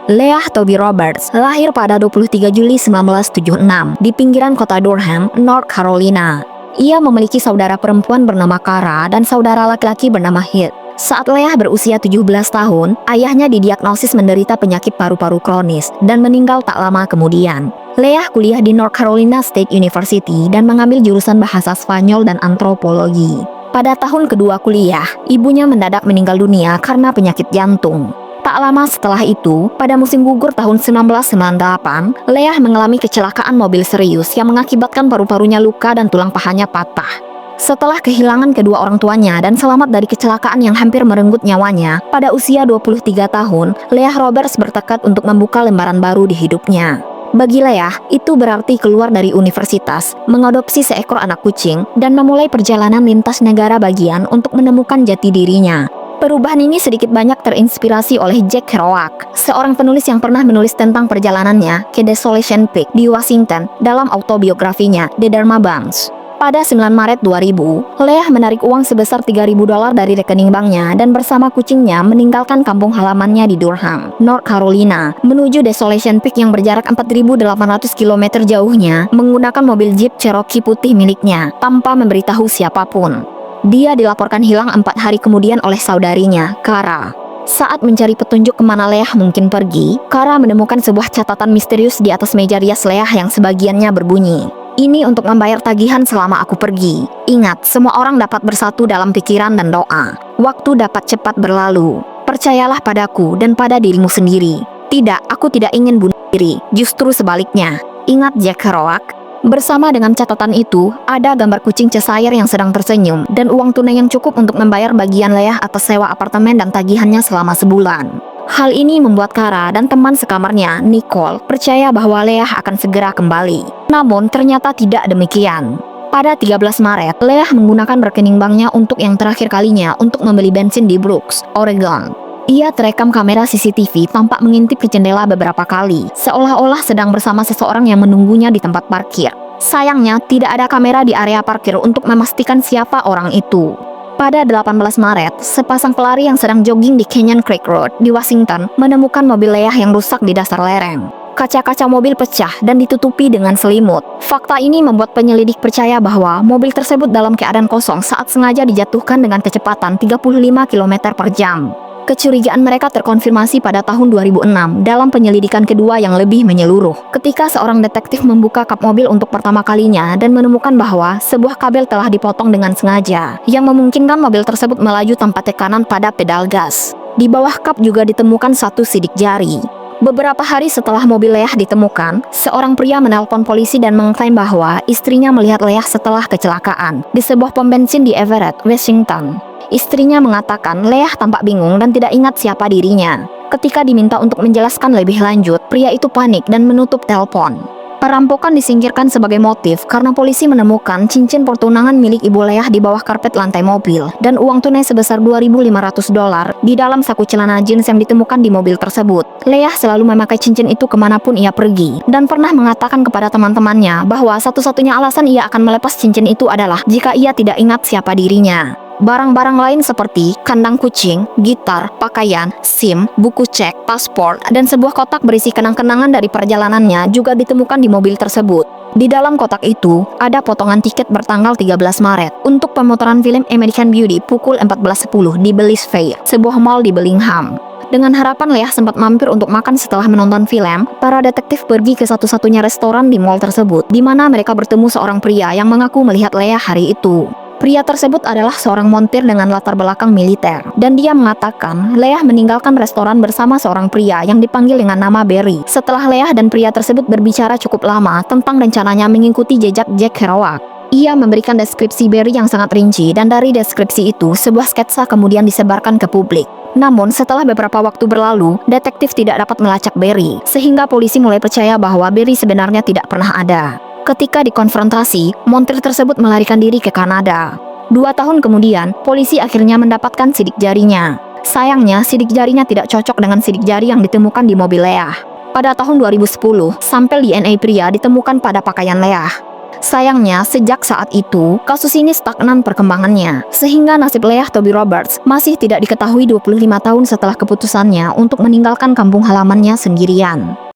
Leah Toby Roberts lahir pada 23 Juli 1976 di pinggiran kota Durham, North Carolina. Ia memiliki saudara perempuan bernama Cara dan saudara laki-laki bernama Heath. Saat Leah berusia 17 tahun, ayahnya didiagnosis menderita penyakit paru-paru kronis dan meninggal tak lama kemudian. Leah kuliah di North Carolina State University dan mengambil jurusan bahasa Spanyol dan antropologi. Pada tahun kedua kuliah, ibunya mendadak meninggal dunia karena penyakit jantung. Tak lama setelah itu, pada musim gugur tahun 1998, Leah mengalami kecelakaan mobil serius yang mengakibatkan paru-parunya luka dan tulang pahanya patah. Setelah kehilangan kedua orang tuanya dan selamat dari kecelakaan yang hampir merenggut nyawanya, pada usia 23 tahun, Leah Roberts bertekad untuk membuka lembaran baru di hidupnya. Bagi Leah, itu berarti keluar dari universitas, mengadopsi seekor anak kucing, dan memulai perjalanan lintas negara bagian untuk menemukan jati dirinya. Perubahan ini sedikit banyak terinspirasi oleh Jack Kerouac, seorang penulis yang pernah menulis tentang perjalanannya ke Desolation Peak di Washington dalam autobiografinya The Dharma Bunch. Pada 9 Maret 2000, Leah menarik uang sebesar $3.000 dari rekening banknya dan bersama kucingnya meninggalkan kampung halamannya di Durham, North Carolina, menuju Desolation Peak yang berjarak 4.800 km jauhnya menggunakan mobil Jeep Cherokee putih miliknya, tanpa memberitahu siapapun. Dia dilaporkan hilang 4 hari kemudian oleh saudarinya, Cara. Saat mencari petunjuk kemana Leah mungkin pergi, Cara menemukan sebuah catatan misterius di atas meja rias Leah yang sebagiannya berbunyi, "Ini untuk membayar tagihan selama aku pergi. Ingat, semua orang dapat bersatu dalam pikiran dan doa. Waktu dapat cepat berlalu. Percayalah padaku dan pada dirimu sendiri. Tidak, aku tidak ingin bunuh diri. Justru sebaliknya." Ingat Jack Kerouac? Bersama dengan catatan itu, ada gambar kucing Cheshire yang sedang tersenyum dan uang tunai yang cukup untuk membayar bagian Leah atas sewa apartemen dan tagihannya selama sebulan. Hal ini membuat Cara dan teman sekamarnya, Nicole, percaya bahwa Leah akan segera kembali. Namun ternyata tidak demikian. Pada 13 Maret, Leah menggunakan rekening banknya untuk yang terakhir kalinya untuk membeli bensin di Brooks, Oregon. Ia terekam kamera CCTV tampak mengintip ke jendela beberapa kali, seolah-olah sedang bersama seseorang yang menunggunya di tempat parkir. Sayangnya, tidak ada kamera di area parkir untuk memastikan siapa orang itu. Pada 18 Maret, sepasang pelari yang sedang jogging di Canyon Creek Road di Washington menemukan mobil Leah yang rusak di dasar lereng. Kaca-kaca mobil pecah dan ditutupi dengan selimut. Fakta ini membuat penyelidik percaya bahwa mobil tersebut dalam keadaan kosong saat sengaja dijatuhkan dengan kecepatan 35 km per jam. Kecurigaan mereka terkonfirmasi pada tahun 2006 dalam penyelidikan kedua yang lebih menyeluruh, ketika seorang detektif membuka kap mobil untuk pertama kalinya dan menemukan bahwa sebuah kabel telah dipotong dengan sengaja, yang memungkinkan mobil tersebut melaju tanpa tekanan pada pedal gas. Di bawah kap juga ditemukan satu sidik jari. Beberapa hari setelah mobil Leah ditemukan, seorang pria menelpon polisi dan mengklaim bahwa istrinya melihat Leah setelah kecelakaan di sebuah pom bensin di Everett, Washington. Istrinya mengatakan Leah tampak bingung dan tidak ingat siapa dirinya. Ketika diminta untuk menjelaskan lebih lanjut, pria itu panik dan menutup telepon. Perampokan disingkirkan sebagai motif karena polisi menemukan cincin pertunangan milik ibu Leah di bawah karpet lantai mobil dan uang tunai sebesar $2.500 di dalam saku celana jeans yang ditemukan di mobil tersebut. Leah selalu memakai cincin itu kemanapun ia pergi dan pernah mengatakan kepada teman-temannya bahwa satu-satunya alasan ia akan melepas cincin itu adalah jika ia tidak ingat siapa dirinya. Barang-barang lain seperti kandang kucing, gitar, pakaian, SIM, buku cek, paspor, dan sebuah kotak berisi kenang-kenangan dari perjalanannya juga ditemukan di mobil tersebut. Di dalam kotak itu, ada potongan tiket bertanggal 13 Maret untuk pemutaran film American Beauty pukul 14.10 di Bellis Fair, sebuah mall di Bellingham. Dengan harapan Leah sempat mampir untuk makan setelah menonton film, para detektif pergi ke satu-satunya restoran di mall tersebut, di mana mereka bertemu seorang pria yang mengaku melihat Leah hari itu. Pria tersebut adalah seorang montir dengan latar belakang militer, dan dia mengatakan Leah meninggalkan restoran bersama seorang pria yang dipanggil dengan nama Barry. Setelah Leah dan pria tersebut berbicara cukup lama tentang rencananya mengikuti jejak Jack Kerouac, ia memberikan deskripsi Barry yang sangat rinci, dan dari deskripsi itu, sebuah sketsa kemudian disebarkan ke publik. Namun, setelah beberapa waktu berlalu, detektif tidak dapat melacak Barry, sehingga polisi mulai percaya bahwa Barry sebenarnya tidak pernah ada. Ketika dikonfrontasi, montir tersebut melarikan diri ke Kanada. 2 tahun kemudian, polisi akhirnya mendapatkan sidik jarinya. Sayangnya, sidik jarinya tidak cocok dengan sidik jari yang ditemukan di mobil Leah. Pada tahun 2010, sampel DNA pria ditemukan pada pakaian Leah. Sayangnya, sejak saat itu, kasus ini stagnan perkembangannya, sehingga nasib Leah Toby Roberts masih tidak diketahui 25 tahun setelah keputusannya untuk meninggalkan kampung halamannya sendirian.